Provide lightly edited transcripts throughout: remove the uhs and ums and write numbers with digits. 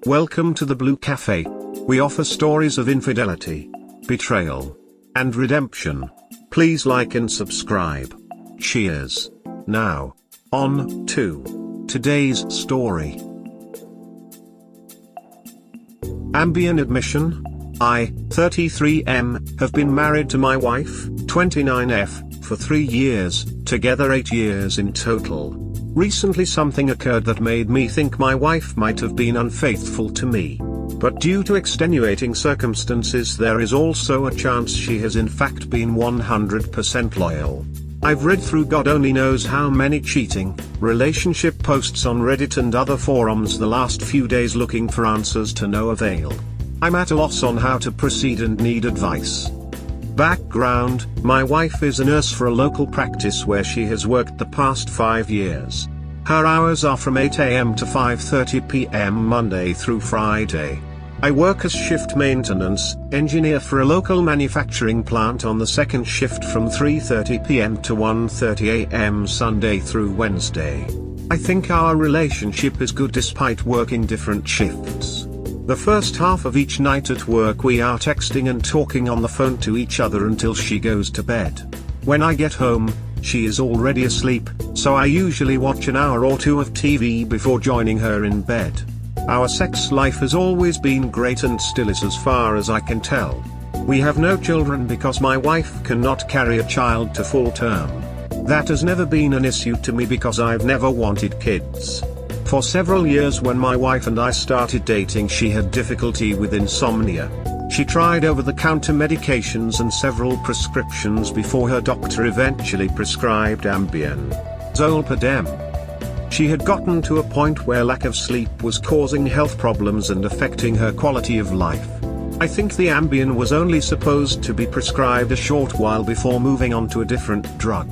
Welcome to the Blue Cafe. We offer stories of infidelity, betrayal, and redemption. Please like and subscribe. Cheers. Now, on to today's story. Ambien Admission. I, 33M, have been married to my wife, 29F, for 3 years, together 8 years in total. Recently something occurred that made me think my wife might have been unfaithful to me. But due to extenuating circumstances, there is also a chance she has in fact been 100% loyal. I've read through God only knows how many cheating relationship posts on Reddit and other forums the last few days looking for answers to no avail. I'm at a loss on how to proceed and need advice. Background: my wife is a nurse for a local practice where she has worked the past 5 years. Her hours are from 8 a.m. to 5:30 p.m. Monday through Friday. I work as shift maintenance engineer for a local manufacturing plant on the second shift from 3:30 p.m. to 1:30 a.m. Sunday through Wednesday. I think our relationship is good despite working different shifts. The first half of each night at work we are texting and talking on the phone to each other until she goes to bed. When I get home, she is already asleep, so I usually watch an hour or two of TV before joining her in bed. Our sex life has always been great and still is as far as I can tell. We have no children because my wife cannot carry a child to full term. That has never been an issue to me because I've never wanted kids. For several years when my wife and I started dating, she had difficulty with insomnia. She tried over-the-counter medications and several prescriptions before her doctor eventually prescribed Ambien. Zolpidem. She had gotten to a point where lack of sleep was causing health problems and affecting her quality of life. I think the Ambien was only supposed to be prescribed a short while before moving on to a different drug.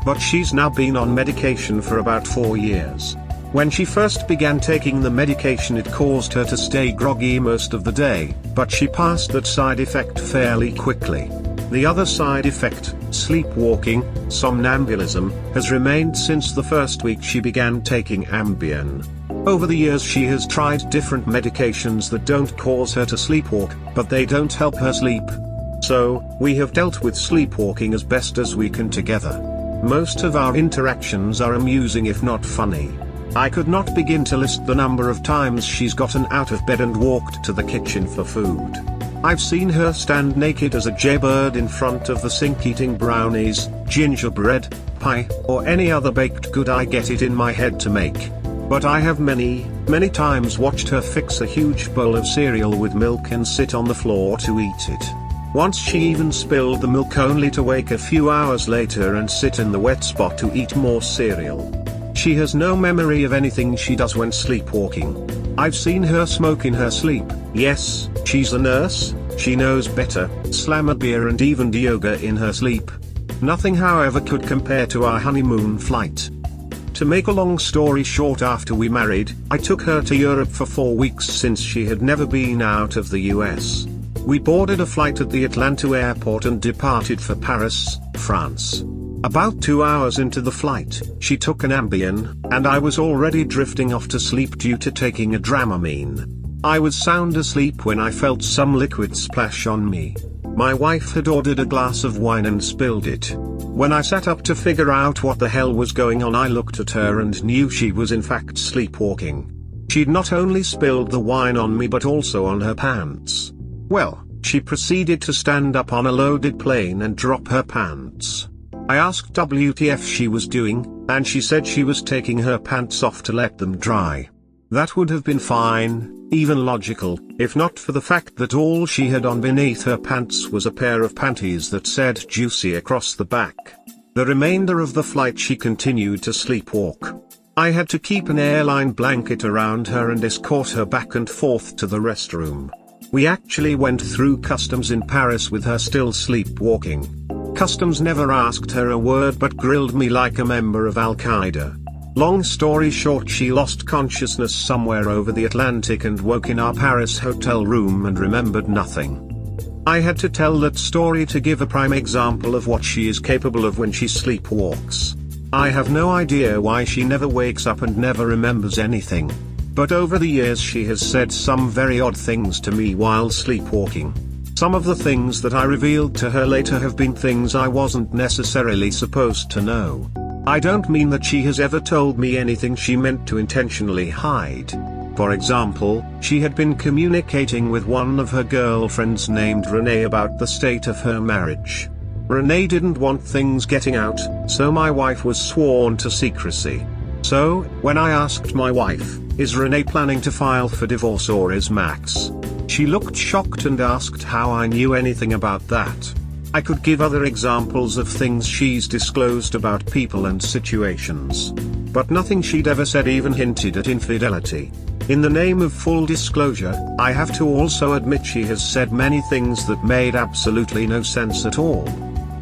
But she's now been on medication for about 4 years. When she first began taking the medication, it caused her to stay groggy most of the day, but she passed that side effect fairly quickly. The other side effect, sleepwalking, somnambulism, has remained since the first week she began taking Ambien. Over the years she has tried different medications that don't cause her to sleepwalk, but they don't help her sleep. So, we have dealt with sleepwalking as best as we can together. Most of our interactions are amusing if not funny. I could not begin to list the number of times she's gotten out of bed and walked to the kitchen for food. I've seen her stand naked as a jaybird in front of the sink eating brownies, gingerbread, pie, or any other baked good I get it in my head to make. But I have many times watched her fix a huge bowl of cereal with milk and sit on the floor to eat it. Once she even spilled the milk only to wake a few hours later and sit in the wet spot to eat more cereal. She has no memory of anything she does when sleepwalking. I've seen her smoke in her sleep. Yes, she's a nurse, she knows better, slam a beer and even do yoga in her sleep. Nothing however could compare to our honeymoon flight. To make a long story short, after we married, I took her to Europe for 4 weeks since she had never been out of the US. We boarded a flight at the Atlanta airport and departed for Paris, France. About 2 hours into the flight, she took an Ambien, and I was already drifting off to sleep due to taking a Dramamine. I was sound asleep when I felt some liquid splash on me. My wife had ordered a glass of wine and spilled it. When I sat up to figure out what the hell was going on, I looked at her and knew she was in fact sleepwalking. She'd not only spilled the wine on me but also on her pants. Well, she proceeded to stand up on a loaded plane and drop her pants. I asked WTF she was doing, and she said she was taking her pants off to let them dry. That would have been fine, even logical, if not for the fact that all she had on beneath her pants was a pair of panties that said juicy across the back. The remainder of the flight she continued to sleepwalk. I had to keep an airline blanket around her and escort her back and forth to the restroom. We actually went through customs in Paris with her still sleepwalking. Customs never asked her a word but grilled me like a member of Al-Qaeda. Long story short, she lost consciousness somewhere over the Atlantic and woke in our Paris hotel room and remembered nothing. I had to tell that story to give a prime example of what she is capable of when she sleepwalks. I have no idea why she never wakes up and never remembers anything. but over the years she has said some very odd things to me while sleepwalking. Some of the things that I revealed to her later have been things I wasn't necessarily supposed to know. I don't mean that she has ever told me anything she meant to intentionally hide. For example, she had been communicating with one of her girlfriends named Renee about the state of her marriage. Renee didn't want things getting out, so my wife was sworn to secrecy. So, when I asked my wife, "Is Renee planning to file for divorce or is Max?" she looked shocked and asked how I knew anything about that. I could give other examples of things she's disclosed about people and situations. But nothing she'd ever said even hinted at infidelity. In the name of full disclosure, I have to also admit she has said many things that made absolutely no sense at all.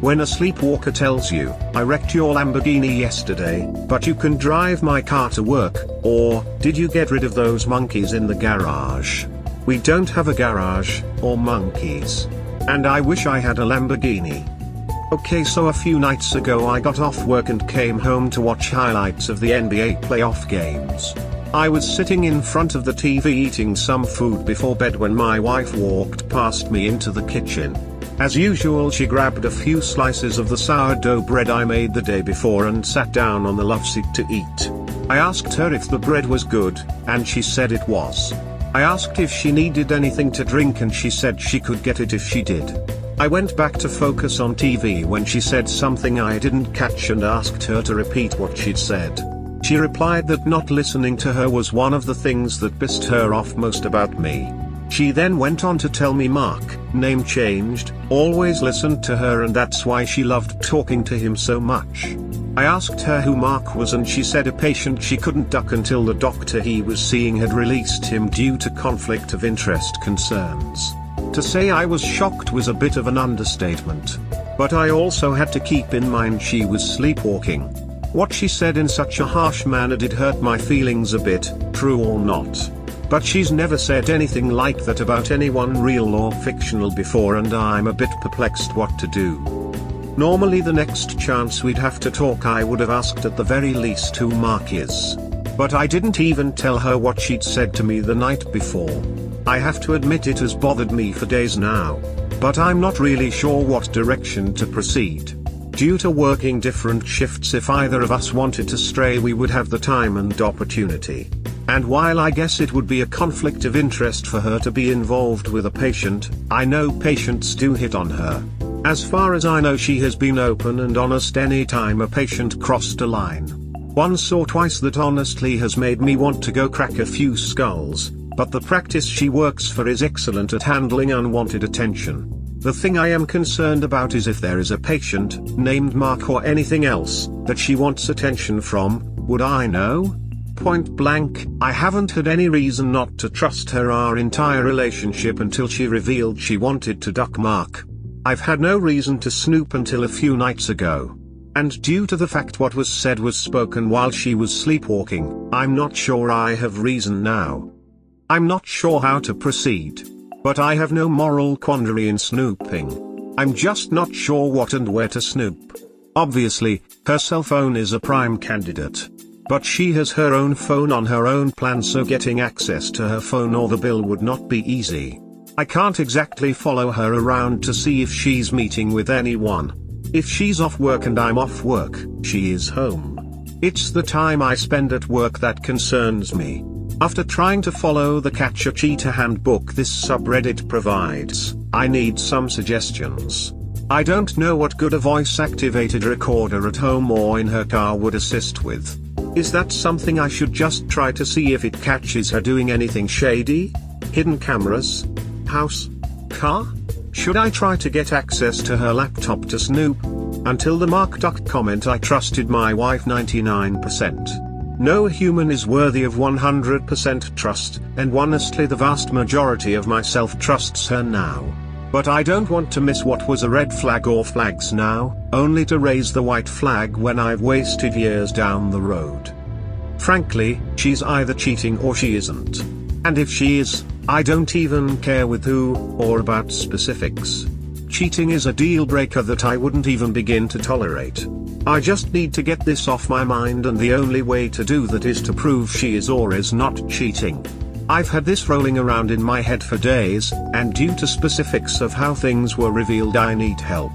When a sleepwalker tells you, "I wrecked your Lamborghini yesterday, but you can drive my car to work," or, "Did you get rid of those monkeys in the garage?" We don't have a garage, or monkeys. And I wish I had a Lamborghini. Okay, so a few nights ago I got off work and came home to watch highlights of the NBA playoff games. I was sitting in front of the TV eating some food before bed when my wife walked past me into the kitchen. As usual, she grabbed a few slices of the sourdough bread I made the day before and sat down on the loveseat to eat. I asked her if the bread was good, and she said it was. I asked if she needed anything to drink and she said she could get it if she did. I went back to focus on TV when she said something I didn't catch and asked her to repeat what she'd said. She replied that not listening to her was one of the things that pissed her off most about me. She then went on to tell me Mark, name changed, always listened to her and that's why she loved talking to him so much. I asked her who Mark was and she said a patient she couldn't duck until the doctor he was seeing had released him due to conflict of interest concerns. To say I was shocked was a bit of an understatement. But I also had to keep in mind she was sleepwalking. What she said in such a harsh manner did hurt my feelings a bit, true or not. But she's never said anything like that about anyone real or fictional before and I'm a bit perplexed what to do. Normally the next chance we'd have to talk I would have asked at the very least who Mark is. But I didn't even tell her what she'd said to me the night before. I have to admit it has bothered me for days now. But I'm not really sure what direction to proceed. Due to working different shifts, if either of us wanted to stray we would have the time and opportunity. And while I guess it would be a conflict of interest for her to be involved with a patient, I know patients do hit on her. As far as I know she has been open and honest any time a patient crossed a line. Once or twice that honestly has made me want to go crack a few skulls, but the practice she works for is excellent at handling unwanted attention. The thing I am concerned about is if there is a patient, named Mark or anything else, that she wants attention from, would I know? Point blank, I haven't had any reason not to trust her our entire relationship until she revealed she wanted to duck Mark. I've had no reason to snoop until a few nights ago. And due to the fact what was said was spoken while she was sleepwalking, I'm not sure I have reason now. I'm not sure how to proceed. But I have no moral quandary in snooping. I'm just not sure what and where to snoop. Obviously, her cell phone is a prime candidate. But she has her own phone on her own plan, so getting access to her phone or the bill would not be easy. I can't exactly follow her around to see if she's meeting with anyone. If she's off work and I'm off work, she is home. It's the time I spend at work that concerns me. After trying to follow the Catch a Cheater handbook this subreddit provides, I need some suggestions. I don't know what good a voice-activated recorder at home or in her car would assist with. Is that something I should just try to see if it catches her doing anything shady? Hidden cameras? House? Car? Should I try to get access to her laptop to snoop? Until the Mark Duck comment I trusted my wife 99%. No human is worthy of 100% trust, and honestly the vast majority of myself trusts her now. But I don't want to miss what was a red flag or flags now, only to raise the white flag when I've wasted years down the road. Frankly, she's either cheating or she isn't. And if she is, I don't even care with who, or about specifics. Cheating is a deal breaker that I wouldn't even begin to tolerate. I just need to get this off my mind, and the only way to do that is to prove she is or is not cheating. I've had this rolling around in my head for days, and due to specifics of how things were revealed, I need help.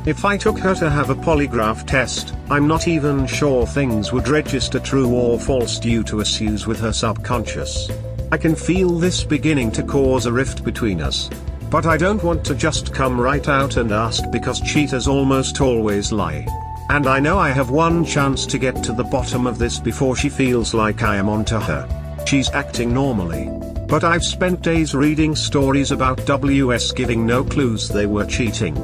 If I took her to have a polygraph test, I'm not even sure things would register true or false due to issues with her subconscious. I can feel this beginning to cause a rift between us. But I don't want to just come right out and ask, because cheaters almost always lie. And I know I have one chance to get to the bottom of this before she feels like I am onto her. She's acting normally. But I've spent days reading stories about WS giving no clues they were cheating.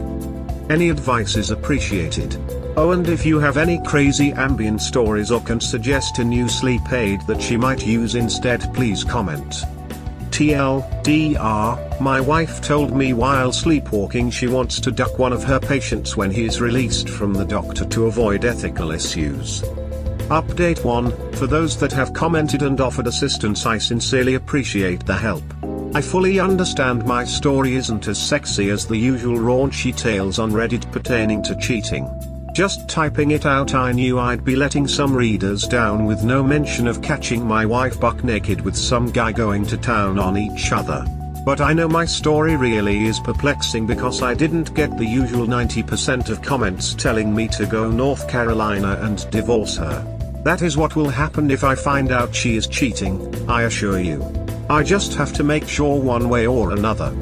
Any advice is appreciated. Oh, and if you have any crazy Ambien stories or can suggest a new sleep aid that she might use instead, please comment. TLDR, my wife told me while sleepwalking she wants to duck one of her patients when he is released from the doctor to avoid ethical issues. Update 1, for those that have commented and offered assistance, I sincerely appreciate the help. I fully understand my story isn't as sexy as the usual raunchy tales on Reddit pertaining to cheating. Just typing it out, I knew I'd be letting some readers down with no mention of catching my wife buck naked with some guy going to town on each other. But I know my story really is perplexing because I didn't get the usual 90% of comments telling me to go North Carolina and divorce her. That is what will happen if I find out she is cheating, I assure you. I just have to make sure one way or another.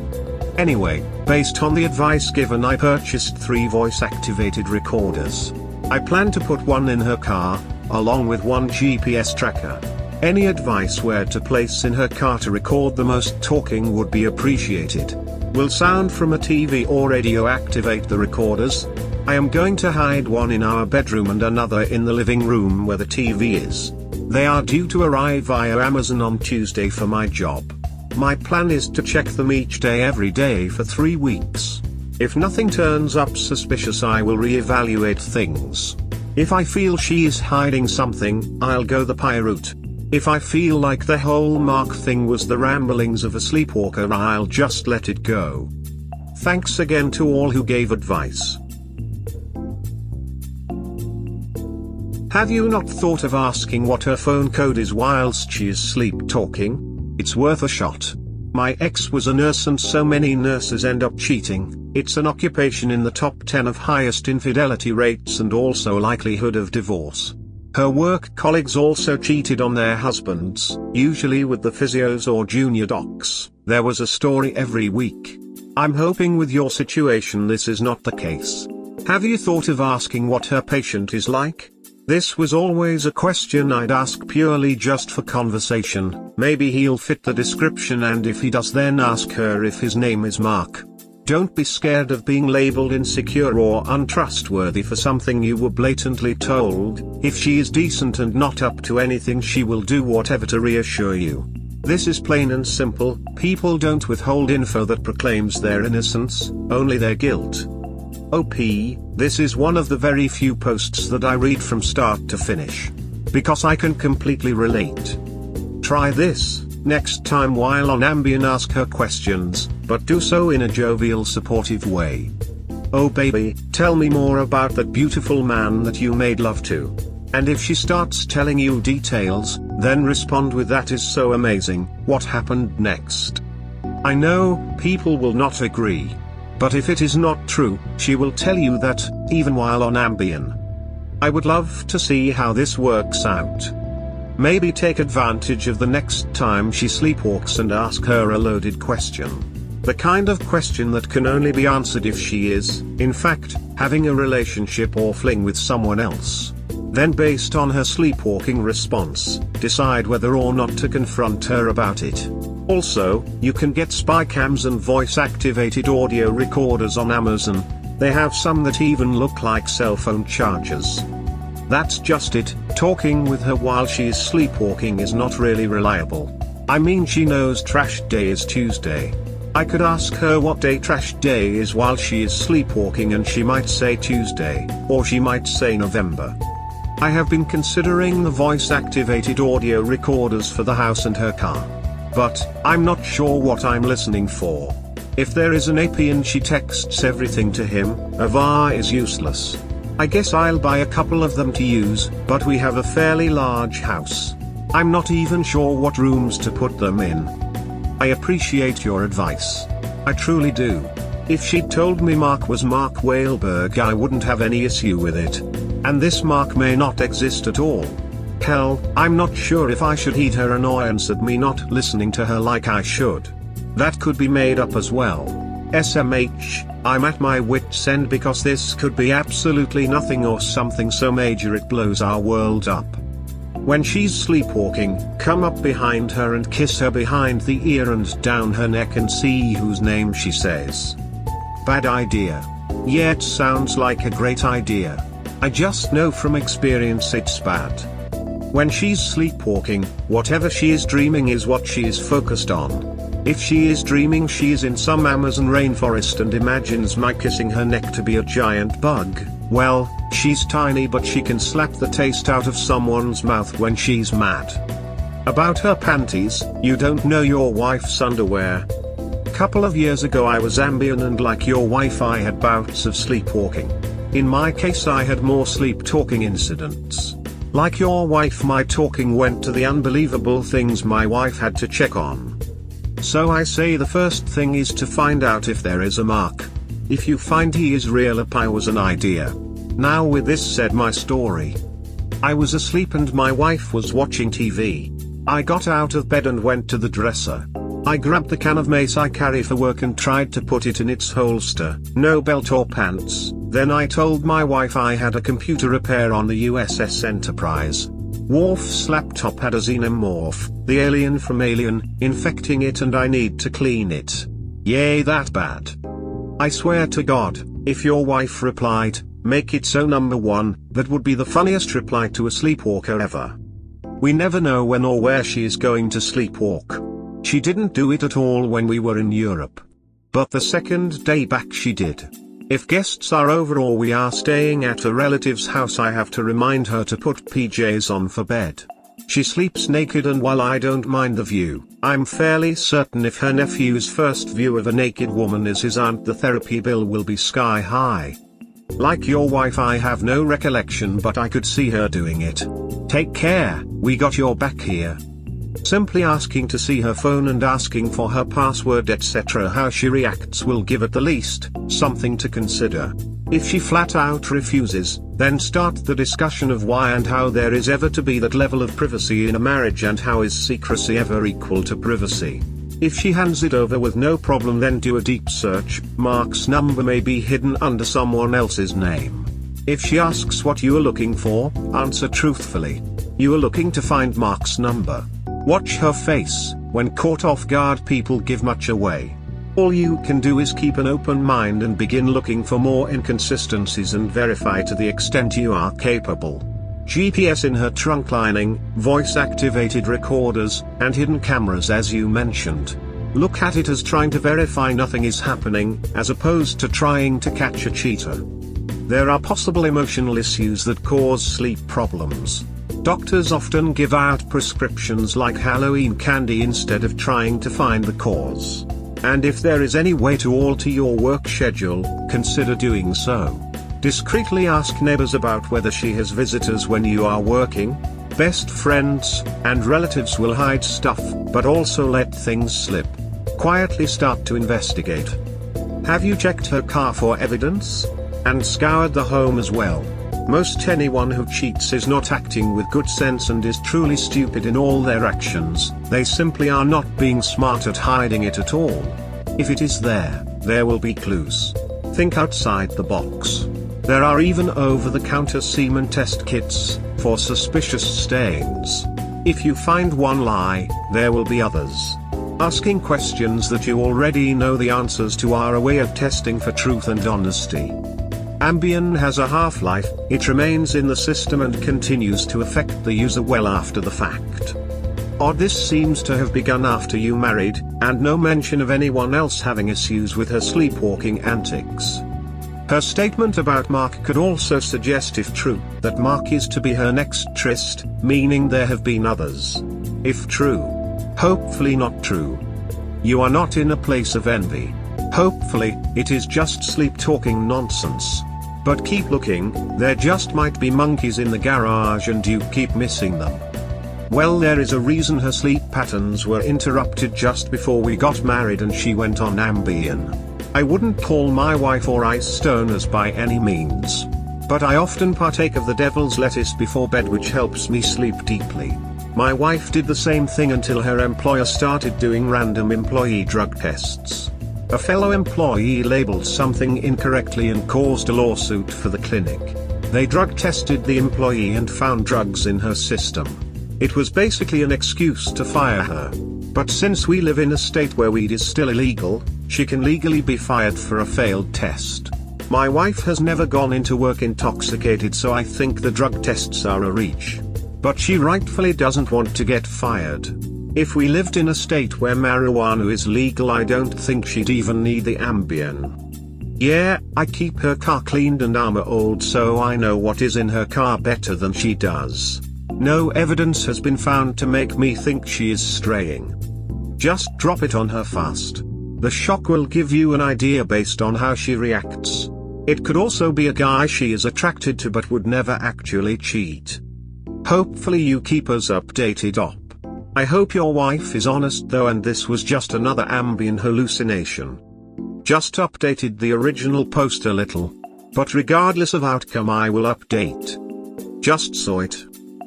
Anyway, based on the advice given, I purchased 3 voice-activated recorders. I plan to put one in her car, along with one GPS tracker. Any advice where to place in her car to record the most talking would be appreciated. Will sound from a TV or radio activate the recorders? I am going to hide one in our bedroom and another in the living room where the TV is. They are due to arrive via Amazon on Tuesday for my job. My plan is to check them each day every day for 3 weeks. If nothing turns up suspicious, I will reevaluate things. If I feel she is hiding something, I'll go the pie route. If I feel like the whole Mark thing was the ramblings of a sleepwalker, I'll just let it go. Thanks again to all who gave advice. Have you not thought of asking what her phone code is whilst she is sleep talking? It's worth a shot. My ex was a nurse, and so many nurses end up cheating. It's an occupation in the top 10 of highest infidelity rates and also likelihood of divorce. Her work colleagues also cheated on their husbands, usually with the physios or junior docs. There was a story every week. I'm hoping with your situation this is not the case. Have you thought of asking what her patient is like? This was always a question I'd ask purely just for conversation. Maybe he'll fit the description, and if he does, then ask her if his name is Mark. Don't be scared of being labeled insecure or untrustworthy for something you were blatantly told. If she is decent and not up to anything, she will do whatever to reassure you. This is plain and simple. People don't withhold info that proclaims their innocence, only their guilt. OP, this is one of the very few posts that I read from start to finish. Because I can completely relate. Try this next time while on Ambien. Ask her questions, but do so in a jovial, supportive way. Oh baby, tell me more about that beautiful man that you made love to. And if she starts telling you details, then respond with "that is so amazing, what happened next?" I know, people will not agree. But if it is not true, she will tell you that, even while on Ambien. I would love to see how this works out. Maybe take advantage of the next time she sleepwalks and ask her a loaded question. The kind of question that can only be answered if she is, in fact, having a relationship or fling with someone else. Then, based on her sleepwalking response, decide whether or not to confront her about it. Also, you can get spy cams and voice-activated audio recorders on Amazon. They have some that even look like cell phone chargers. That's just it. Talking with her while she is sleepwalking is not really reliable. I mean, she knows trash day is Tuesday. I could ask her what day trash day is while she is sleepwalking, and she might say Tuesday, or she might say November. I have been considering the voice-activated audio recorders for the house and her car. But, I'm not sure what I'm listening for. If there is an AP and she texts everything to him, AVA is useless. I guess I'll buy a couple of them to use, but we have a fairly large house. I'm not even sure what rooms to put them in. I appreciate your advice. I truly do. If she'd told me Mark was Mark Wahlberg, I wouldn't have any issue with it. And this Mark may not exist at all. Hell, I'm not sure if I should heed her annoyance at me not listening to her like I should. That could be made up as well. SMH, I'm at my wit's end because this could be absolutely nothing or something so major it blows our world up. When she's sleepwalking, come up behind her and kiss her behind the ear and down her neck and see whose name she says. Bad idea. Yeah, it sounds like a great idea. I just know from experience it's bad. When she's sleepwalking, whatever she is dreaming is what she is focused on. If she is dreaming she is in some Amazon rainforest and imagines my kissing her neck to be a giant bug, well, she's tiny but she can slap the taste out of someone's mouth when she's mad. About her panties, you don't know your wife's underwear. Couple of years ago I was Ambien and like your wife I had bouts of sleepwalking. In my case I had more sleep-talking incidents. Like your wife my talking went to the unbelievable things my wife had to check on. So I say the first thing is to find out if there is a Mark. If you find he is real, a pie was an idea. Now with this said, my story. I was asleep and my wife was watching TV. I got out of bed and went to the dresser. I grabbed the can of mace I carry for work and tried to put it in its holster, no belt or pants. Then I told my wife I had a computer repair on the USS Enterprise. Worf's laptop had a xenomorph, the alien from Alien, infecting it and I need to clean it. Yay, that bad. I swear to God, if your wife replied, make it so number one, that would be the funniest reply to a sleepwalker ever. We never know when or where she is going to sleepwalk. She didn't do it at all when we were in Europe. But the second day back she did. If guests are over or we are staying at a relative's house I have to remind her to put PJs on for bed. She sleeps naked and while I don't mind the view, I'm fairly certain if her nephew's first view of a naked woman is his aunt the therapy bill will be sky high. Like your wife I have no recollection but I could see her doing it. Take care, we got your back here. Simply asking to see her phone and asking for her password etc. How she reacts will give at the least something to consider. If she flat out refuses, then start the discussion of why and how there is ever to be that level of privacy in a marriage and how is secrecy ever equal to privacy. If she hands it over with no problem then do a deep search. Mark's number may be hidden under someone else's name. If she asks what you are looking for, answer truthfully. You are looking to find Mark's number. Watch her face. When caught off guard people give much away. All you can do is keep an open mind and begin looking for more inconsistencies and verify to the extent you are capable. GPS in her trunk lining, voice-activated recorders, and hidden cameras as you mentioned. Look at it as trying to verify nothing is happening, as opposed to trying to catch a cheater. There are possible emotional issues that cause sleep problems. Doctors often give out prescriptions like Halloween candy instead of trying to find the cause. And if there is any way to alter your work schedule, consider doing so. Discreetly ask neighbors about whether she has visitors when you are working. Best friends and relatives will hide stuff, but also let things slip. Quietly start to investigate. Have you checked her car for evidence? And scoured the home as well. Most anyone who cheats is not acting with good sense and is truly stupid in all their actions. They simply are not being smart at hiding it at all. If it is there, there will be clues. Think outside the box. There are even over-the-counter semen test kits for suspicious stains. If you find one lie, there will be others. Asking questions that you already know the answers to are a way of testing for truth and honesty. Ambien has a half-life, it remains in the system and continues to affect the user well after the fact. Odd this seems to have begun after you married, and no mention of anyone else having issues with her sleepwalking antics. Her statement about Mark could also suggest, if true, that Mark is to be her next tryst, meaning there have been others. If true. Hopefully not true. You are not in a place of envy. Hopefully, it is just sleep-talking nonsense. But keep looking, there just might be monkeys in the garage and you keep missing them. Well, there is a reason her sleep patterns were interrupted just before we got married and she went on Ambien. I wouldn't call my wife or I stoners by any means. But I often partake of the devil's lettuce before bed, which helps me sleep deeply. My wife did the same thing until her employer started doing random employee drug tests. A fellow employee labeled something incorrectly and caused a lawsuit for the clinic. They drug tested the employee and found drugs in her system. It was basically an excuse to fire her. But since we live in a state where weed is still illegal, she can legally be fired for a failed test. My wife has never gone into work intoxicated, so I think the drug tests are a reach. But she rightfully doesn't want to get fired. If we lived in a state where marijuana is legal, I don't think she'd even need the Ambien. Yeah, I keep her car cleaned and armor-oiled, so I know what is in her car better than she does. No evidence has been found to make me think she is straying. Just drop it on her fast. The shock will give you an idea based on how she reacts. It could also be a guy she is attracted to but would never actually cheat. Hopefully you keep us updated op. I hope your wife is honest though, and this was just another Ambien hallucination. Just updated the original post a little. But regardless of outcome, I will update. Just saw it.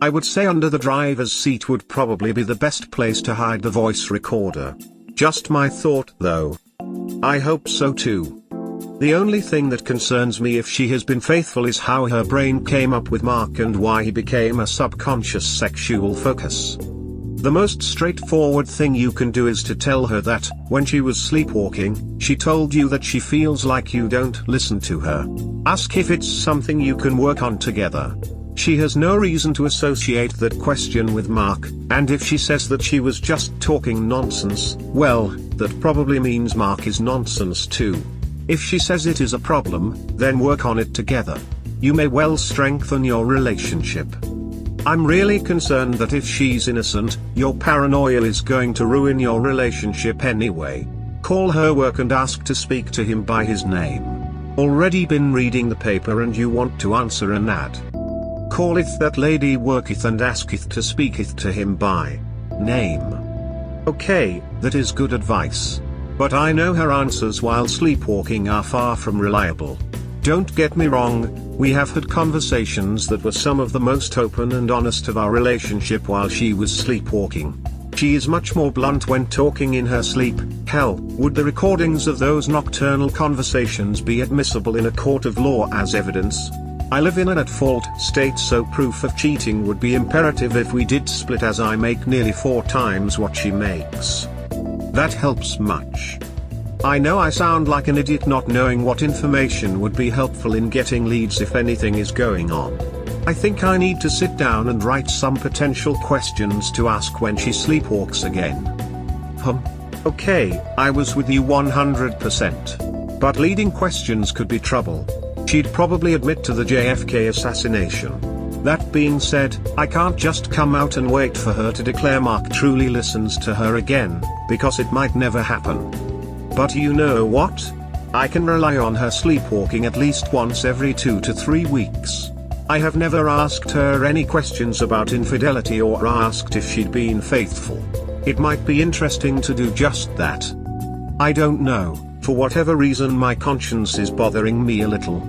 I would say under the driver's seat would probably be the best place to hide the voice recorder. Just my thought though. I hope so too. The only thing that concerns me if she has been faithful is how her brain came up with Mark and why he became a subconscious sexual focus. The most straightforward thing you can do is to tell her that, when she was sleepwalking, she told you that she feels like you don't listen to her. Ask if it's something you can work on together. She has no reason to associate that question with Mark, and if she says that she was just talking nonsense, well, that probably means Mark is nonsense too. If she says it is a problem, then work on it together. You may well strengthen your relationship. I'm really concerned that if she's innocent, your paranoia is going to ruin your relationship anyway. Call her work and ask to speak to him by his name. Already been reading the paper and you want to answer an ad. Calleth that lady worketh and asketh to speaketh to him by name. Okay, that is good advice. But I know her answers while sleepwalking are far from reliable. Don't get me wrong, we have had conversations that were some of the most open and honest of our relationship while she was sleepwalking. She is much more blunt when talking in her sleep. Hell, would the recordings of those nocturnal conversations be admissible in a court of law as evidence? I live in an at-fault state, so proof of cheating would be imperative if we did split, as I make nearly 4 times what she makes. That helps much. I know I sound like an idiot not knowing what information would be helpful in getting leads if anything is going on. I think I need to sit down and write some potential questions to ask when she sleepwalks again. Okay, I was with you 100%. But leading questions could be trouble. She'd probably admit to the JFK assassination. That being said, I can't just come out and wait for her to declare Mark truly listens to her again, because it might never happen. But you know what? I can rely on her sleepwalking at least once every 2 to 3 weeks. I have never asked her any questions about infidelity or asked if she'd been faithful. It might be interesting to do just that. I don't know, for whatever reason my conscience is bothering me a little.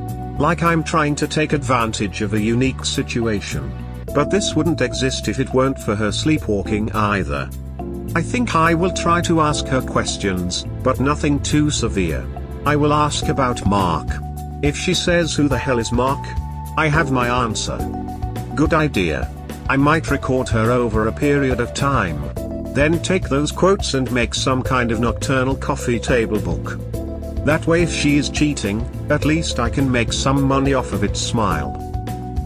Like I'm trying to take advantage of a unique situation. But this wouldn't exist if it weren't for her sleepwalking either. I think I will try to ask her questions, but nothing too severe. I will ask about Mark. If she says who the hell is Mark, I have my answer. Good idea. I might record her over a period of time. Then take those quotes and make some kind of nocturnal coffee table book. That way if she is cheating, at least I can make some money off of it. Smile.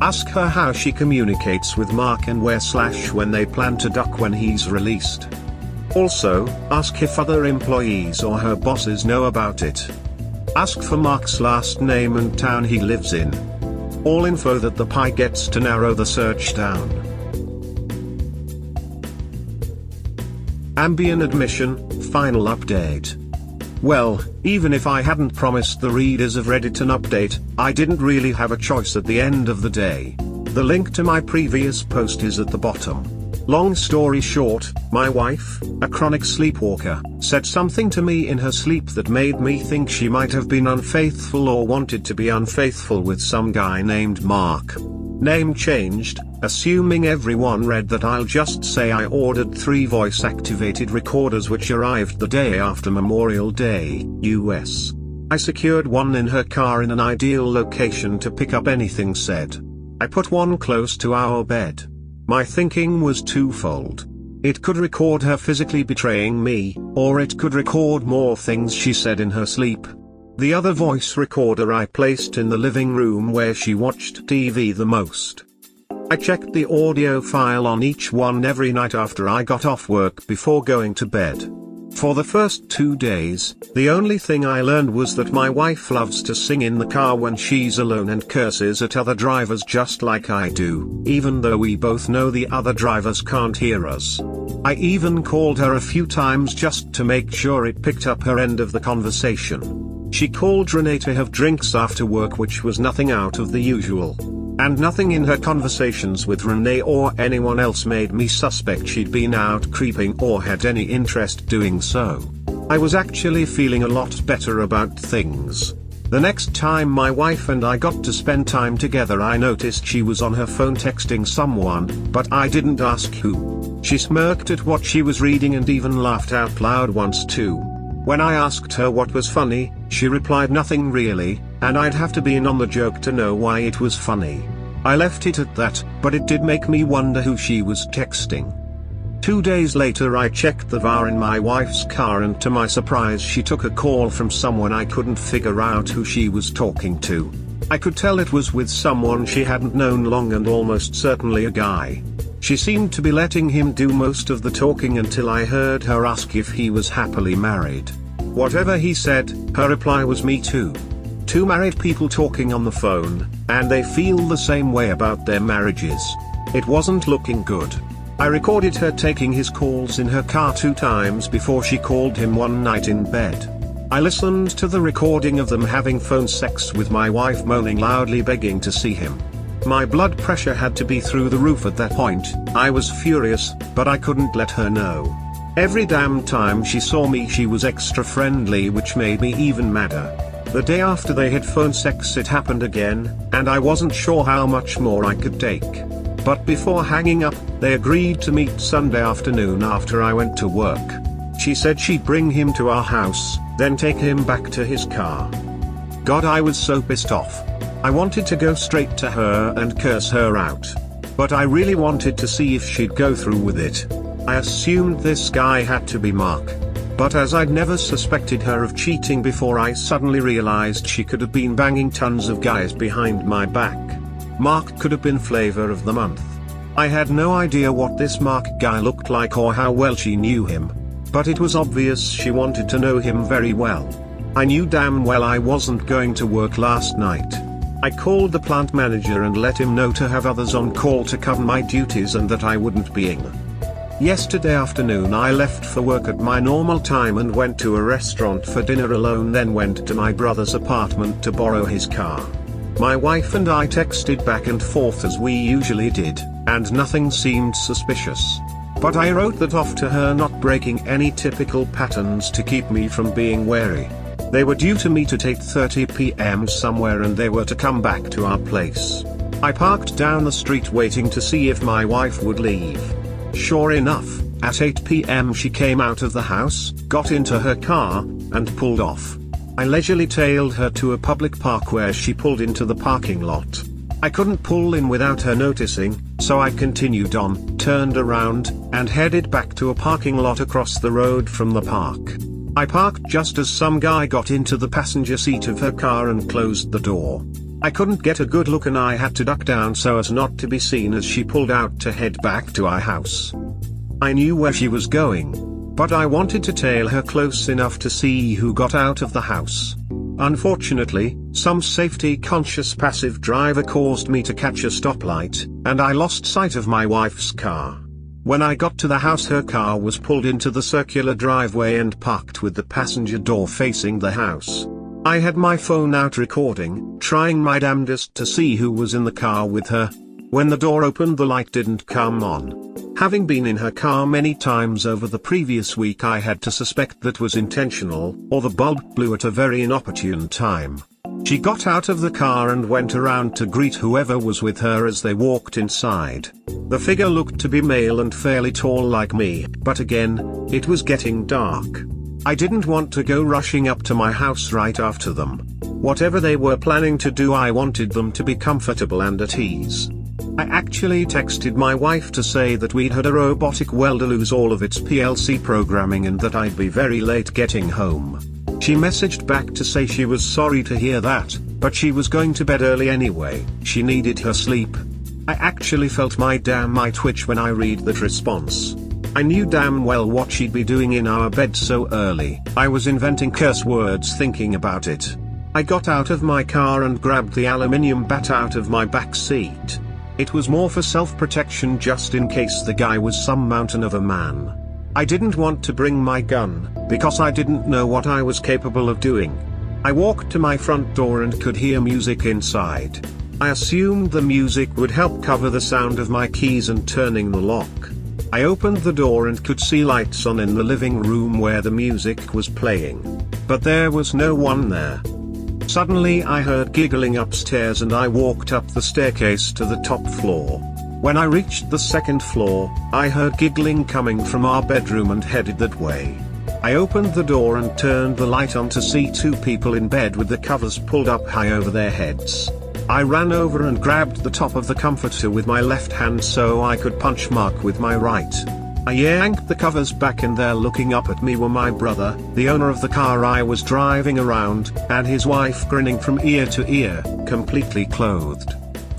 Ask her how she communicates with Mark and when they plan to duck when he's released. Also, ask if other employees or her bosses know about it. Ask for Mark's last name and town he lives in. All info that the PI gets to narrow the search down. Ambien Admission, final update. Well, even if I hadn't promised the readers of Reddit an update, I didn't really have a choice at the end of the day. The link to my previous post is at the bottom. Long story short, my wife, a chronic sleepwalker, said something to me in her sleep that made me think she might have been unfaithful or wanted to be unfaithful with some guy named Mark. Name changed, assuming everyone read that. I'll just say I ordered 3 voice-activated recorders which arrived the day after Memorial Day, US. I secured one in her car in an ideal location to pick up anything said. I put one close to our bed. My thinking was twofold. It could record her physically betraying me, or it could record more things she said in her sleep. The other voice recorder I placed in the living room where she watched TV the most. I checked the audio file on each one every night after I got off work before going to bed. For the first 2 days, the only thing I learned was that my wife loves to sing in the car when she's alone and curses at other drivers just like I do, even though we both know the other drivers can't hear us. I even called her a few times just to make sure it picked up her end of the conversation. She called Renee to have drinks after work, which was nothing out of the usual. And nothing in her conversations with Renee or anyone else made me suspect she'd been out creeping or had any interest doing so. I was actually feeling a lot better about things. The next time my wife and I got to spend time together, I noticed she was on her phone texting someone, but I didn't ask who. She smirked at what she was reading and even laughed out loud once too. When I asked her what was funny, she replied nothing really, and I'd have to be in on the joke to know why it was funny. I left it at that, but it did make me wonder who she was texting. 2 days later I checked the VAR in my wife's car, and to my surprise she took a call from someone I couldn't figure out who she was talking to. I could tell it was with someone she hadn't known long, and almost certainly a guy. She seemed to be letting him do most of the talking until I heard her ask if he was happily married. Whatever he said, her reply was me too. 2 married people talking on the phone, and they feel the same way about their marriages. It wasn't looking good. I recorded her taking his calls in her car 2 times before she called him one night in bed. I listened to the recording of them having phone sex with my wife moaning loudly begging to see him. My blood pressure had to be through the roof at that point. I was furious, but I couldn't let her know. Every damn time she saw me she was extra friendly, which made me even madder. The day after they had phone sex it happened again, and I wasn't sure how much more I could take. But before hanging up, they agreed to meet Sunday afternoon after I went to work. She said she'd bring him to our house, then take him back to his car. God, I was so pissed off. I wanted to go straight to her and curse her out. But I really wanted to see if she'd go through with it. I assumed this guy had to be Mark. But as I'd never suspected her of cheating before, I suddenly realized she could have been banging tons of guys behind my back. Mark could have been flavor of the month. I had no idea what this Mark guy looked like or how well she knew him. But it was obvious she wanted to know him very well. I knew damn well I wasn't going to work last night. I called the plant manager and let him know to have others on call to cover my duties and that I wouldn't be in. Yesterday afternoon I left for work at my normal time and went to a restaurant for dinner alone, then went to my brother's apartment to borrow his car. My wife and I texted back and forth as we usually did, and nothing seemed suspicious. But I wrote that off to her, not breaking any typical patterns to keep me from being wary. They were due to meet at 8:30 p.m. somewhere and they were to come back to our place. I parked down the street waiting to see if my wife would leave. Sure enough, at 8 p.m. she came out of the house, got into her car, and pulled off. I leisurely tailed her to a public park where she pulled into the parking lot. I couldn't pull in without her noticing, so I continued on, turned around, and headed back to a parking lot across the road from the park. I parked just as some guy got into the passenger seat of her car and closed the door. I couldn't get a good look and I had to duck down so as not to be seen as she pulled out to head back to our house. I knew where she was going, but I wanted to tail her close enough to see who got out of the house. Unfortunately, some safety-conscious passive driver caused me to catch a stoplight, and I lost sight of my wife's car. When I got to the house, her car was pulled into the circular driveway and parked with the passenger door facing the house. I had my phone out recording, trying my damnedest to see who was in the car with her. When the door opened, the light didn't come on. Having been in her car many times over the previous week, I had to suspect that was intentional, or the bulb blew at a very inopportune time. She got out of the car and went around to greet whoever was with her as they walked inside. The figure looked to be male and fairly tall like me, but again, it was getting dark. I didn't want to go rushing up to my house right after them. Whatever they were planning to do, I wanted them to be comfortable and at ease. I actually texted my wife to say that we'd had a robotic welder lose all of its PLC programming and that I'd be very late getting home. She messaged back to say she was sorry to hear that, but she was going to bed early anyway, she needed her sleep. I actually felt my damn eye twitch when I read that response. I knew damn well what she'd be doing in our bed so early. I was inventing curse words thinking about it. I got out of my car and grabbed the aluminium bat out of my back seat. It was more for self-protection, just in case the guy was some mountain of a man. I didn't want to bring my gun, because I didn't know what I was capable of doing. I walked to my front door and could hear music inside. I assumed the music would help cover the sound of my keys and turning the lock. I opened the door and could see lights on in the living room where the music was playing. But there was no one there. Suddenly I heard giggling upstairs and I walked up the staircase to the top floor. When I reached the second floor, I heard giggling coming from our bedroom and headed that way. I opened the door and turned the light on to see two people in bed with the covers pulled up high over their heads. I ran over and grabbed the top of the comforter with my left hand so I could punch Mark with my right. I yanked the covers back and there looking up at me were my brother, the owner of the car I was driving around, and his wife grinning from ear to ear, completely clothed.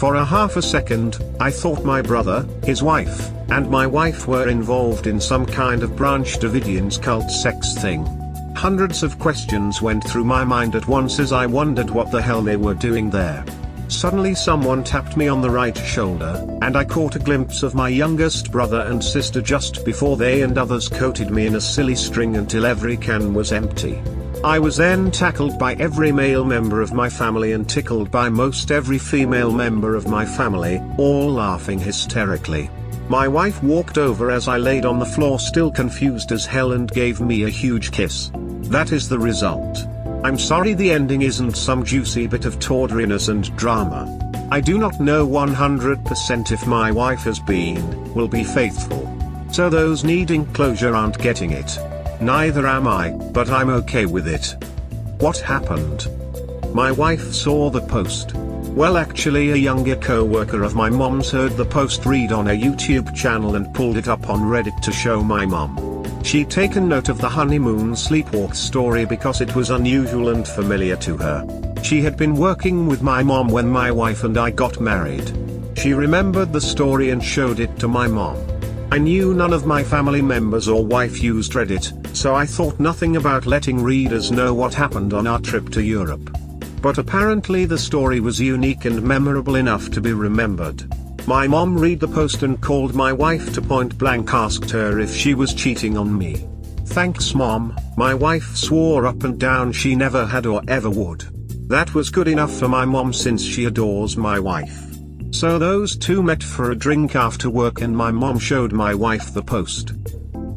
For a half a second, I thought my brother, his wife, and my wife were involved in some kind of Branch Davidian's cult sex thing. Hundreds of questions went through my mind at once as I wondered what the hell they were doing there. Suddenly someone tapped me on the right shoulder, and I caught a glimpse of my youngest brother and sister just before they and others coated me in a silly string until every can was empty. I was then tackled by every male member of my family and tickled by most every female member of my family, all laughing hysterically. My wife walked over as I laid on the floor still confused as hell and gave me a huge kiss. That is the result. I'm sorry the ending isn't some juicy bit of tawdriness and drama. I do not know 100% if my wife will be faithful. So those needing closure aren't getting it. Neither am I, but I'm okay with it. What happened? My wife saw the post. Well, actually a younger co-worker of my mom's heard the post read on a YouTube channel and pulled it up on Reddit to show my mom. She'd taken note of the honeymoon sleepwalk story because it was unusual and familiar to her. She had been working with my mom when my wife and I got married. She remembered the story and showed it to my mom. I knew none of my family members or wife used Reddit, so I thought nothing about letting readers know what happened on our trip to Europe. But apparently the story was unique and memorable enough to be remembered. My mom read the post and called my wife to point blank asked her if she was cheating on me. Thanks Mom, my wife swore up and down she never had or ever would. That was good enough for my mom since she adores my wife. So those two met for a drink after work and my mom showed my wife the post.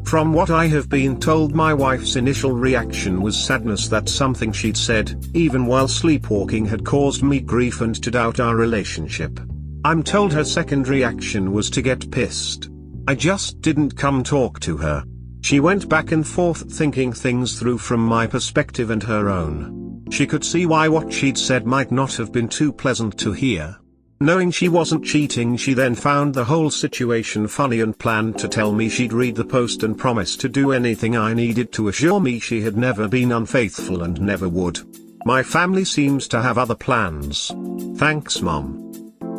From what I have been told, my wife's initial reaction was sadness that something she'd said, even while sleepwalking, had caused me grief and to doubt our relationship. I'm told her second reaction was to get pissed. I just didn't come talk to her. She went back and forth thinking things through from my perspective and her own. She could see why what she'd said might not have been too pleasant to hear. Knowing she wasn't cheating, she then found the whole situation funny and planned to tell me she'd read the post and promise to do anything I needed to assure me she had never been unfaithful and never would. My family seems to have other plans. Thanks Mom.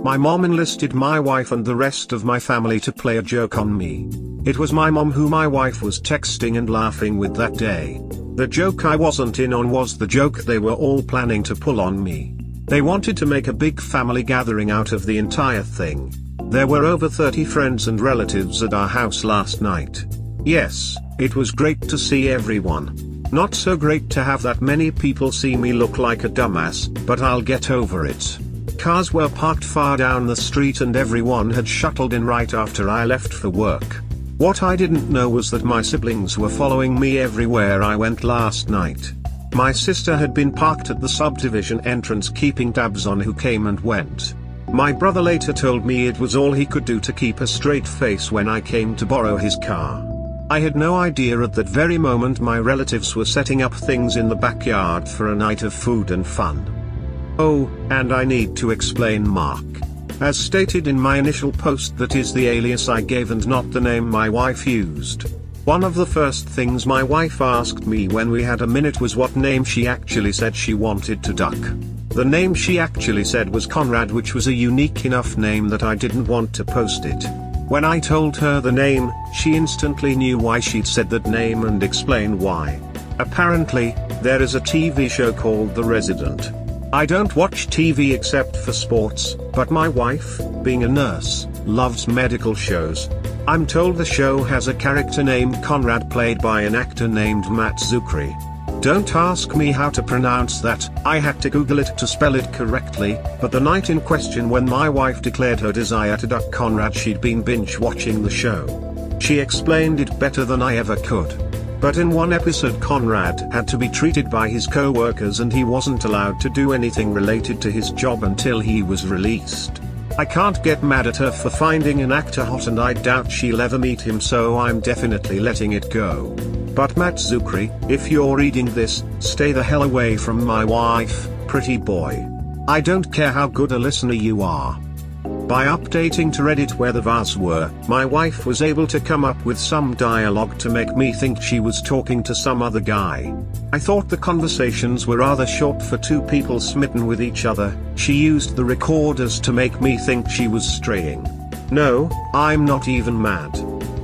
My mom enlisted my wife and the rest of my family to play a joke on me. It was my mom who my wife was texting and laughing with that day. The joke I wasn't in on was the joke they were all planning to pull on me. They wanted to make a big family gathering out of the entire thing. There were over 30 friends and relatives at our house last night. Yes, it was great to see everyone. Not so great to have that many people see me look like a dumbass, but I'll get over it. Cars were parked far down the street and everyone had shuttled in right after I left for work. What I didn't know was that my siblings were following me everywhere I went last night. My sister had been parked at the subdivision entrance keeping tabs on who came and went. My brother later told me it was all he could do to keep a straight face when I came to borrow his car. I had no idea at that very moment my relatives were setting up things in the backyard for a night of food and fun. Oh, and I need to explain Mark. As stated in my initial post, that is the alias I gave and not the name my wife used. One of the first things my wife asked me when we had a minute was what name she actually said she wanted to duck. The name she actually said was Conrad, which was a unique enough name that I didn't want to post it. When I told her the name, she instantly knew why she'd said that name and explained why. Apparently, there is a TV show called The Resident. I don't watch TV except for sports, but my wife, being a nurse, loves medical shows. I'm told the show has a character named Conrad played by an actor named Matt Zuckery. Don't ask me how to pronounce that, I had to Google it to spell it correctly, but the night in question when my wife declared her desire to duck Conrad, she'd been binge watching the show. She explained it better than I ever could. But in one episode Conrad had to be treated by his co-workers and he wasn't allowed to do anything related to his job until he was released. I can't get mad at her for finding an actor hot and I doubt she'll ever meet him, so I'm definitely letting it go. But Matt Zuckery, if you're reading this, stay the hell away from my wife, pretty boy. I don't care how good a listener you are. By updating to Reddit where the vase were, my wife was able to come up with some dialogue to make me think she was talking to some other guy. I thought the conversations were rather short for two people smitten with each other. She used the recorders to make me think she was straying. No, I'm not even mad.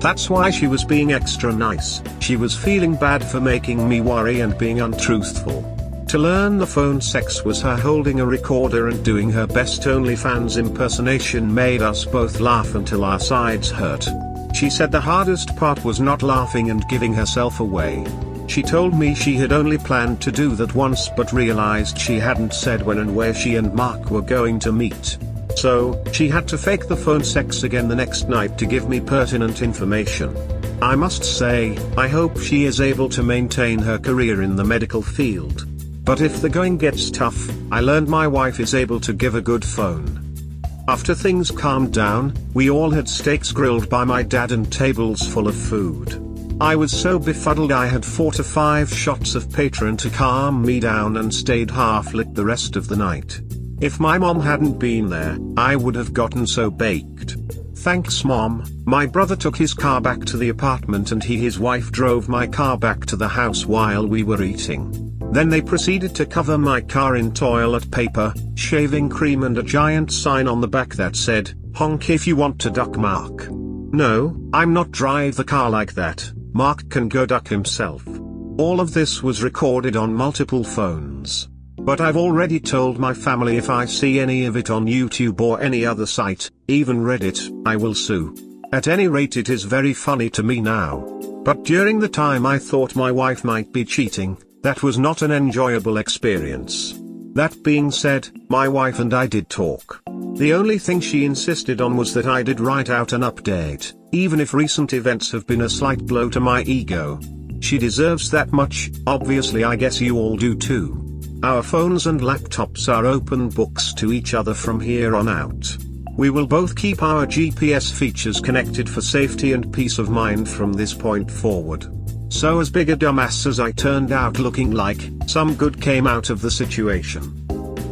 That's why she was being extra nice. She was feeling bad for making me worry and being untruthful. To learn the phone sex was her holding a recorder and doing her best OnlyFans impersonation made us both laugh until our sides hurt. She said the hardest part was not laughing and giving herself away. She told me she had only planned to do that once but realized she hadn't said when and where she and Mark were going to meet. So, she had to fake the phone sex again the next night to give me pertinent information. I must say, I hope she is able to maintain her career in the medical field. But if the going gets tough, I learned my wife is able to give a good phone. After things calmed down, we all had steaks grilled by my dad and tables full of food. I was so befuddled I had 4 to 5 shots of Patron to calm me down and stayed half-lit the rest of the night. If my mom hadn't been there, I would have gotten so baked. Thanks Mom. My brother took his car back to the apartment and his wife drove my car back to the house while we were eating. Then they proceeded to cover my car in toilet paper, shaving cream and a giant sign on the back that said, "Honk if you want to duck Mark." No, I'm not drive the car like that, Mark can go duck himself. All of this was recorded on multiple phones. But I've already told my family if I see any of it on YouTube or any other site, even Reddit, I will sue. At any rate, it is very funny to me now. But during the time I thought my wife might be cheating, that was not an enjoyable experience. That being said, my wife and I did talk. The only thing she insisted on was that I did write out an update, even if recent events have been a slight blow to my ego. She deserves that much, obviously I guess you all do too. Our phones and laptops are open books to each other from here on out. We will both keep our GPS features connected for safety and peace of mind from this point forward. So as big a dumbass as I turned out looking like, some good came out of the situation.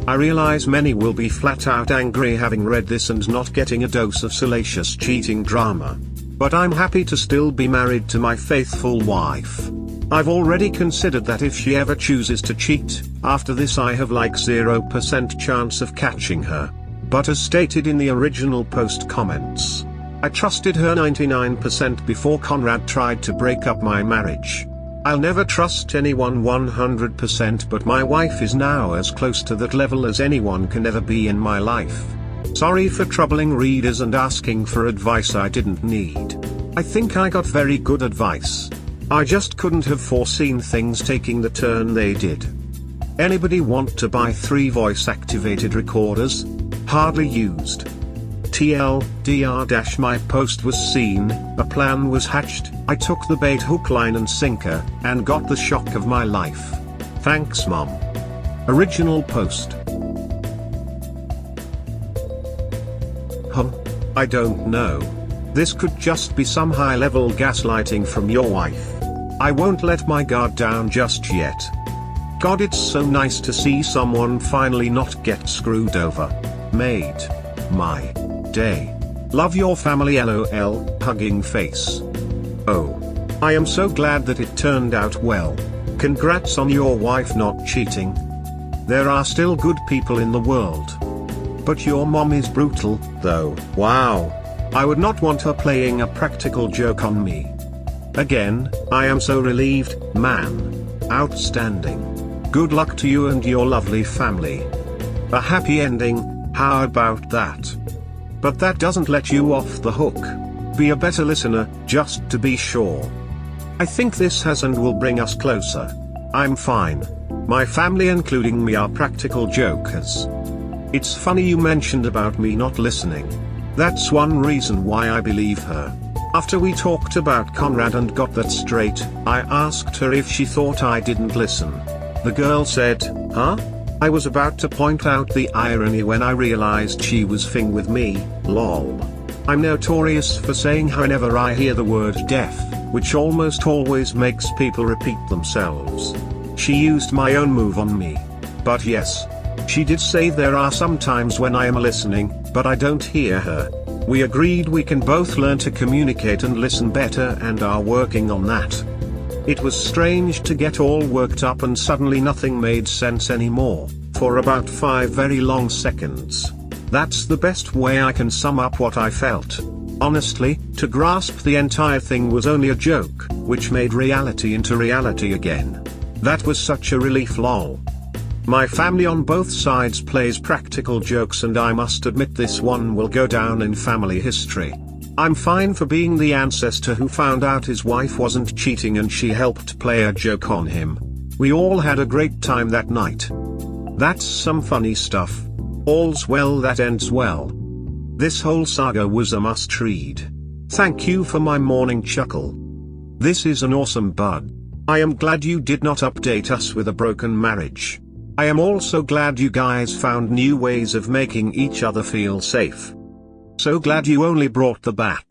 I realize many will be flat out angry having read this and not getting a dose of salacious cheating drama. But I'm happy to still be married to my faithful wife. I've already considered that if she ever chooses to cheat, after this I have like 0% chance of catching her. But as stated in the original post comments, I trusted her 99% before Conrad tried to break up my marriage. I'll never trust anyone 100%, but my wife is now as close to that level as anyone can ever be in my life. Sorry for troubling readers and asking for advice I didn't need. I think I got very good advice. I just couldn't have foreseen things taking the turn they did. Anybody want to buy 3 voice-activated recorders? Hardly used. TLDR- my post was seen, a plan was hatched, I took the bait hook line and sinker, and got the shock of my life. Thanks mom. Original post. I don't know. This could just be some high-level gaslighting from your wife. I won't let my guard down just yet. God, it's so nice to see someone finally not get screwed over. Made my day. Love your family LOL, hugging face. Oh. I am so glad that it turned out well. Congrats on your wife not cheating. There are still good people in the world. But your mom is brutal, though. Wow. I would not want her playing a practical joke on me. Again, I am so relieved, man. Outstanding. Good luck to you and your lovely family. A happy ending, how about that? But that doesn't let you off the hook. Be a better listener, just to be sure. I think this has and will bring us closer. I'm fine. My family including me are practical jokers. It's funny you mentioned about me not listening. That's one reason why I believe her. After we talked about Conrad and got that straight, I asked her if she thought I didn't listen. The girl said, huh? I was about to point out the irony when I realized she was fing with me, lol. I'm notorious for saying her whenever I hear the word deaf, which almost always makes people repeat themselves. She used my own move on me. But yes. She did say there are some times when I am listening, but I don't hear her. We agreed we can both learn to communicate and listen better and are working on that. It was strange to get all worked up and suddenly nothing made sense anymore, for about 5 very long seconds. That's the best way I can sum up what I felt. Honestly, to grasp the entire thing was only a joke, which made reality into reality again. That was such a relief, lol. My family on both sides plays practical jokes and I must admit this one will go down in family history. I'm fine for being the ancestor who found out his wife wasn't cheating and she helped play a joke on him. We all had a great time that night. That's some funny stuff. All's well that ends well. This whole saga was a must-read. Thank you for my morning chuckle. This is an awesome bud. I am glad you did not update us with a broken marriage. I am also glad you guys found new ways of making each other feel safe. So glad you only brought the bat.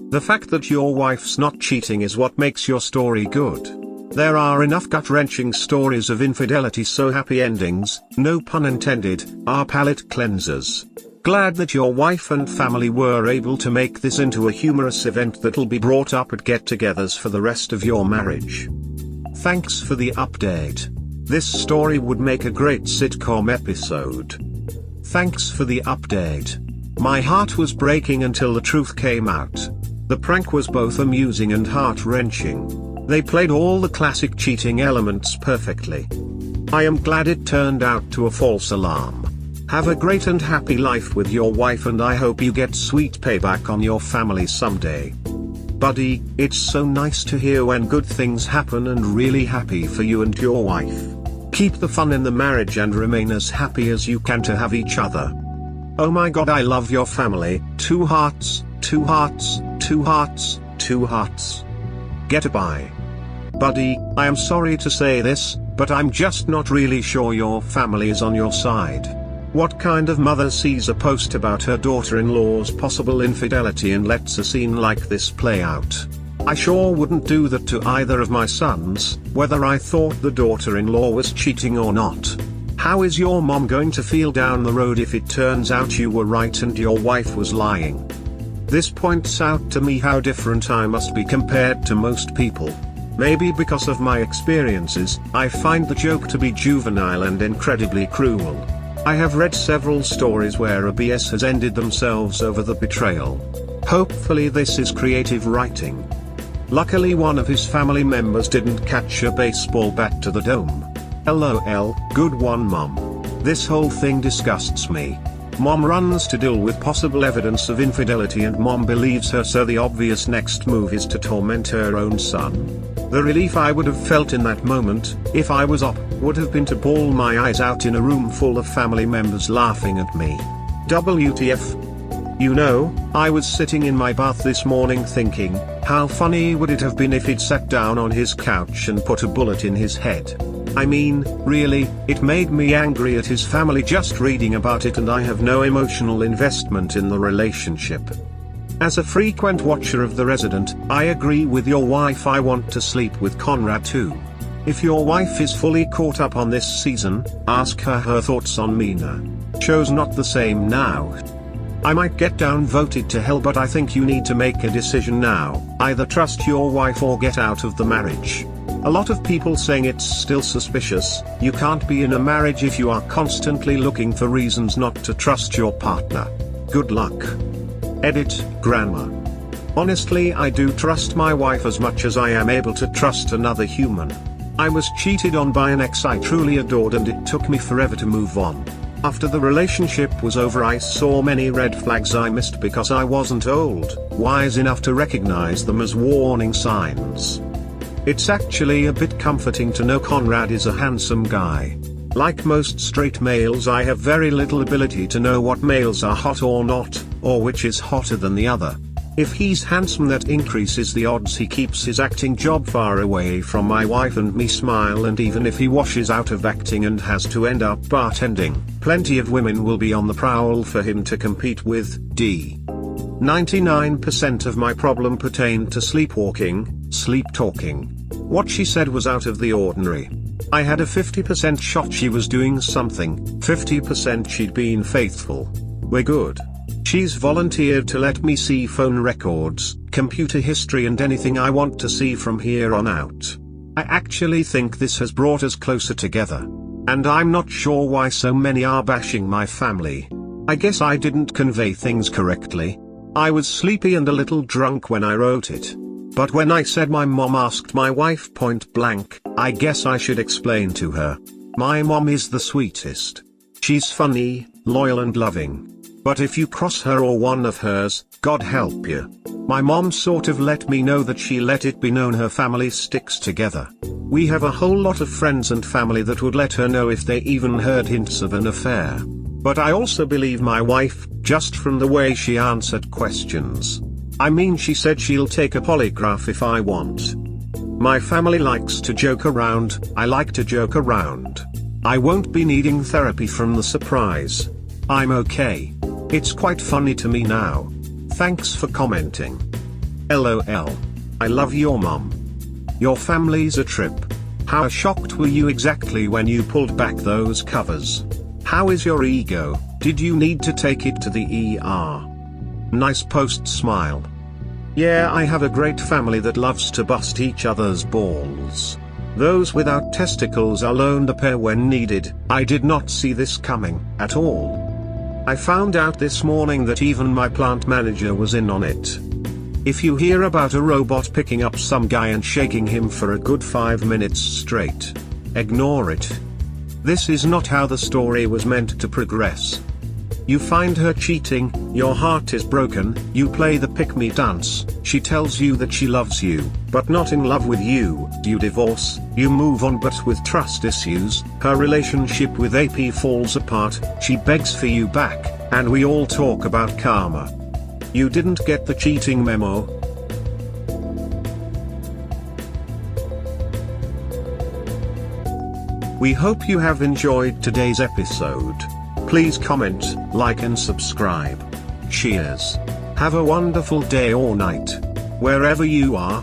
The fact that your wife's not cheating is what makes your story good. There are enough gut-wrenching stories of infidelity, so happy endings, no pun intended, are palate cleansers. Glad that your wife and family were able to make this into a humorous event that'll be brought up at get-togethers for the rest of your marriage. Thanks for the update. This story would make a great sitcom episode. Thanks for the update. My heart was breaking until the truth came out. The prank was both amusing and heart-wrenching. They played all the classic cheating elements perfectly. I am glad it turned out to a false alarm. Have a great and happy life with your wife and I hope you get sweet payback on your family someday. Buddy, it's so nice to hear when good things happen and really happy for you and your wife. Keep the fun in the marriage and remain as happy as you can to have each other. Oh my god, I love your family. 2 hearts, 2 hearts, 2 hearts, 2 hearts. Get a bye. Buddy, I am sorry to say this, but I'm just not really sure your family is on your side. What kind of mother sees a post about her daughter-in-law's possible infidelity and lets a scene like this play out? I sure wouldn't do that to either of my sons, whether I thought the daughter-in-law was cheating or not. How is your mom going to feel down the road if it turns out you were right and your wife was lying? This points out to me how different I must be compared to most people. Maybe because of my experiences, I find the joke to be juvenile and incredibly cruel. I have read several stories where a BS has ended themselves over the betrayal. Hopefully this is creative writing. Luckily one of his family members didn't catch a baseball bat to the dome. LOL, good one mom. This whole thing disgusts me. Mom runs to deal with possible evidence of infidelity and mom believes her, so the obvious next move is to torment her own son. The relief I would have felt in that moment, if I was up, would have been to bawl my eyes out in a room full of family members laughing at me. WTF? You know, I was sitting in my bath this morning thinking, how funny would it have been if he'd sat down on his couch and put a bullet in his head. I mean, really, it made me angry at his family just reading about it, and I have no emotional investment in the relationship. As a frequent watcher of The Resident, I agree with your wife. I want to sleep with Conrad too. If your wife is fully caught up on this season, ask her thoughts on Mina. Show's not the same now. I might get downvoted to hell, but I think you need to make a decision now. Either trust your wife or get out of the marriage. A lot of people saying it's still suspicious. You can't be in a marriage if you are constantly looking for reasons not to trust your partner. Good luck. Edit, Grandma. Honestly, I do trust my wife as much as I am able to trust another human. I was cheated on by an ex I truly adored, and it took me forever to move on. After the relationship was over, I saw many red flags I missed because I wasn't old, wise enough to recognize them as warning signs. It's actually a bit comforting to know Conrad is a handsome guy. Like most straight males, I have very little ability to know what males are hot or not, or which is hotter than the other. If he's handsome, that increases the odds he keeps his acting job far away from my wife and me. Smile. And even if he washes out of acting and has to end up bartending, plenty of women will be on the prowl for him to compete with. 99% of my problem pertained to sleepwalking, sleep talking. What she said was out of the ordinary. I had a 50% shot she was doing something, 50% she'd been faithful. We're good. She's volunteered to let me see phone records, computer history, and anything I want to see from here on out. I actually think this has brought us closer together. And I'm not sure why so many are bashing my family. I guess I didn't convey things correctly. I was sleepy and a little drunk when I wrote it. But when I said my mom asked my wife point blank, I guess I should explain to her. My mom is the sweetest. She's funny, loyal and loving. But if you cross her or one of hers, God help you. My mom sort of let me know that she let it be known her family sticks together. We have a whole lot of friends and family that would let her know if they even heard hints of an affair. But I also believe my wife, just from the way she answered questions. I mean, she said she'll take a polygraph if I want. My family likes to joke around, I like to joke around. I won't be needing therapy from the surprise. I'm okay. It's quite funny to me now. Thanks for commenting. LOL. I love your mom. Your family's a trip. How shocked were you exactly when you pulled back those covers? How is your ego? Did you need to take it to the ER? Nice post, smile. Yeah, I have a great family that loves to bust each other's balls. Those without testicles are loaned a pair when needed. I did not see this coming at all. I found out this morning that even my plant manager was in on it. If you hear about a robot picking up some guy and shaking him for a good 5 minutes straight, ignore it. This is not how the story was meant to progress. You find her cheating, your heart is broken, you play the pick-me dance, she tells you that she loves you, but not in love with you, you divorce, you move on but with trust issues, her relationship with AP falls apart, she begs for you back, and we all talk about karma. You didn't get the cheating memo. We hope you have enjoyed today's episode. Please comment, like and subscribe. Cheers. Have a wonderful day or night, wherever you are.